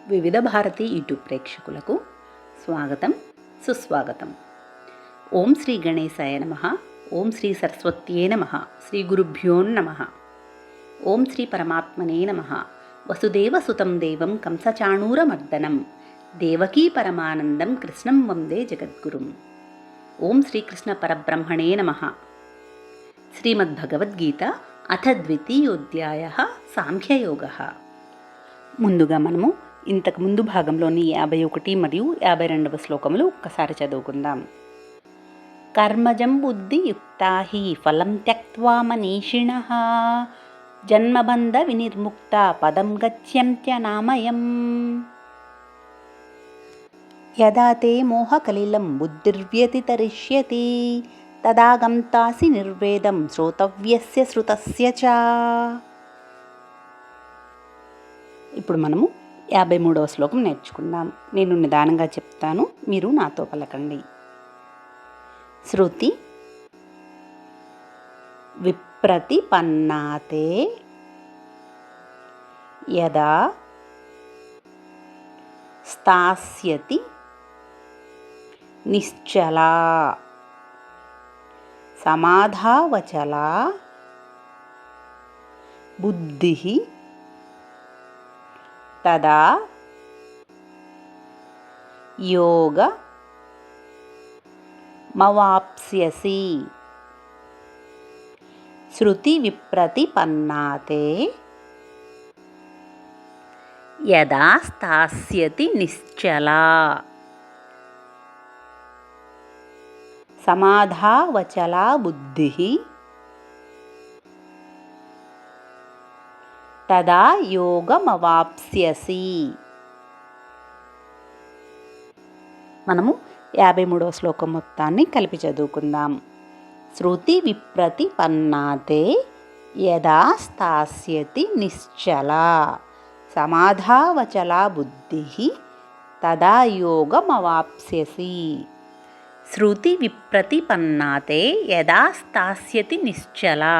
వివిధ భారతి యూట్యూబ్ ప్రేక్షకులకు స్వాగతం, సుస్వాగతం. ఓం శ్రీ గణేశాయ నమః. ఓం శ్రీ సరస్వత్యే నమః. శ్రీ గురుభ్యో నమః. ఓం శ్రీ పరమాత్మనే నమః. వసుదేవసుతం దేవం కంసచాణూరమర్దనం దేవకీ పరమానందం కృష్ణం వందే జగద్గురుం. ఓం శ్రీకృష్ణ పరబ్రహ్మణే నమః. శ్రీమద్భగవద్గీత అథ ద్వితీయోధ్యాయః సాంఖ్యయోగః. ముందుగా మనము ఇంతకు ముందు భాగంలోని 51 మరియు 52వ శ్లోకములు ఒక్కసారి చదువుకుందాం. కర్మజం బుద్ధియుక్తా హి ఫలం త్యక్త్వా మనీషిణః జన్మబంధ వినిర్ముక్త పదం గచ్యంత్యనామయం. యదా తే మోహకలిలం బుద్ధిర్వ్యతితరిష్యతి తదా గంతాసి నిర్వేదం శ్రోతవ్యస్య శ్రుతస్య చ. ఇప్పుడు మనము 53వ శ్లోకం నేర్చుకుందాం. నేను నిదానంగా చెప్తాను, మీరు నాతో పలకండి. శృతి విప్రతిపన్నాతే యదా స్థాస్యతి నిశ్చలా సమాధావచలా బుద్ధిః తదా యోగమవాప్స్యసి. శృతి విప్రతిపన్నాతే యదా స్థాస్యతి నిశ్చలా సమాధావచలా బుద్ధిః తదా యోగమవాప్స్యసి. మనము 53వ శ్లోకం మొత్తాన్ని కలిపి చదువుకుందాం. శృతి విప్రతిపన్నాతే యదా స్థాస్యతి నిశ్చలా సమాధావచలా బుద్ధిః తదా యోగమవాప్స్యసి. శృతి విప్రతిపన్నాతే యదా స్థాస్యతి నిశ్చలా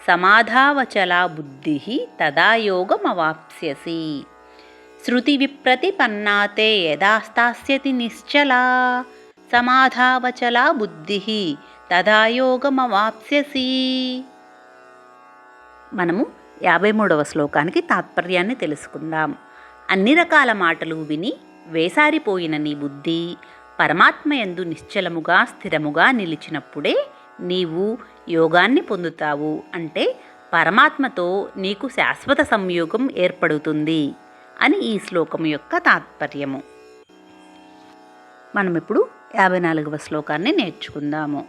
సమాధావచలా బుద్ధిః తదా యోగమవాప్స్యసి. శృతి విప్రతిపన్నాతే యదా స్థాస్యతి నిశ్చలా సమాధావచలా బుద్ధిః తదా యోగమవాప్స్యసి. మనము 53వ శ్లోకానికి తాత్పర్యాన్ని తెలుసుకుందాం. అన్ని రకాల మాటలు విని వేసారిపోయిన నీ బుద్ధి పరమాత్మయందు నిశ్చలముగా స్థిరముగా నిలిచినప్పుడే నీవు యోగాన్ని పొందుతావు. అంటే పరమాత్మతో నీకు శాశ్వత సంయోగం ఏర్పడుతుంది అని ఈ శ్లోకం యొక్క తాత్పర్యము. మనం ఇప్పుడు 54వ శ్లోకాన్ని నేర్చుకుందాము.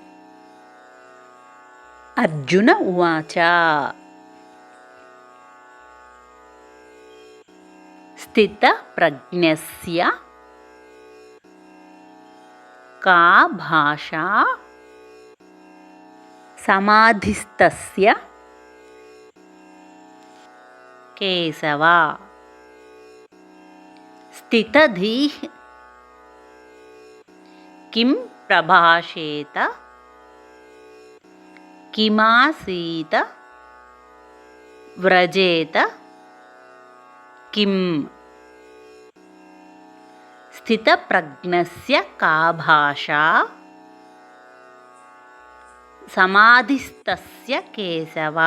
అర్జున ఉవాచ స్థిత ప్రజ్ఞస్య కా భాషా సమాధిస్తస్య కేశవ. స్థితధీః కిం ప్రభాషేత కిమాసీత వ్రజేత కిం. స్థితప్రజ్ఞస్య కా భాషా సమాధిస్తస్య కేశవ.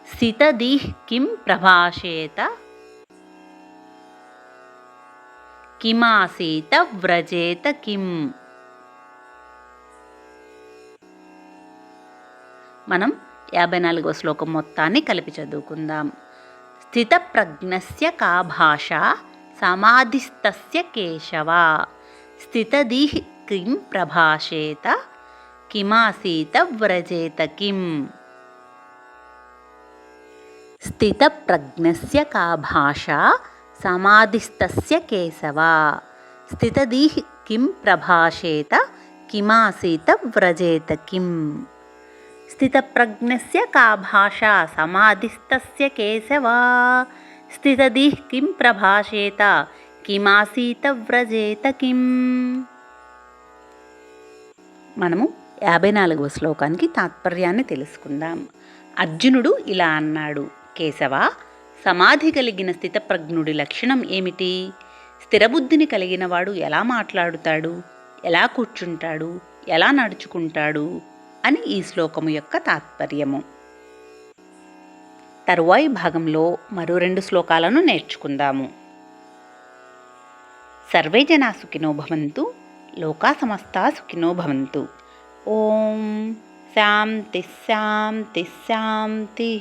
స్థితధీః కిం ప్రభాషేత కిమాసీత వ్రజేత కిం. మనం 54వ శ్లోకం మొత్తాన్ని కలిపి చదువుకుందాం. స్థితప్రజ్ఞస్య కా భాషా సమాధిస్తస్య కేశవ. స్థితధీః కిం ప్రభాషేత కిమాసీత వ్రజేత కిం. స్థితప్రజ్ఞస్య కా భాషా సమాధిస్తస్య కేశవ. స్థితధీః కిం ప్రభాషేత కిమాసీత వ్రజేత కిం. స్థితప్రజ్ఞస్య కా భాషా సమాధిస్తస్య కేశవ. స్థితధీః కిం ప్రభాషేత కిమాసీత వ్రజేత కిం. మనము 54వ శ్లోకానికి తాత్పర్యాన్ని తెలుసుకుందాం. అర్జునుడు ఇలా అన్నాడు, కేశవ, సమాధి కలిగిన స్థితప్రజ్ఞుడి లక్షణం ఏమిటి? స్థిరబుద్ధిని కలిగినవాడు ఎలా మాట్లాడుతాడు, ఎలా కూర్చుంటాడు, ఎలా నడుచుకుంటాడు అని ఈ శ్లోకము యొక్క తాత్పర్యము. తరువాయి భాగంలో మరో 2 శ్లోకాలను నేర్చుకుందాము. సర్వే జనా సుఖినో భవంతు, లోకా సమస్తా సుఖినో భవంతు. ఓం శాంతి శాంతి శాంతి.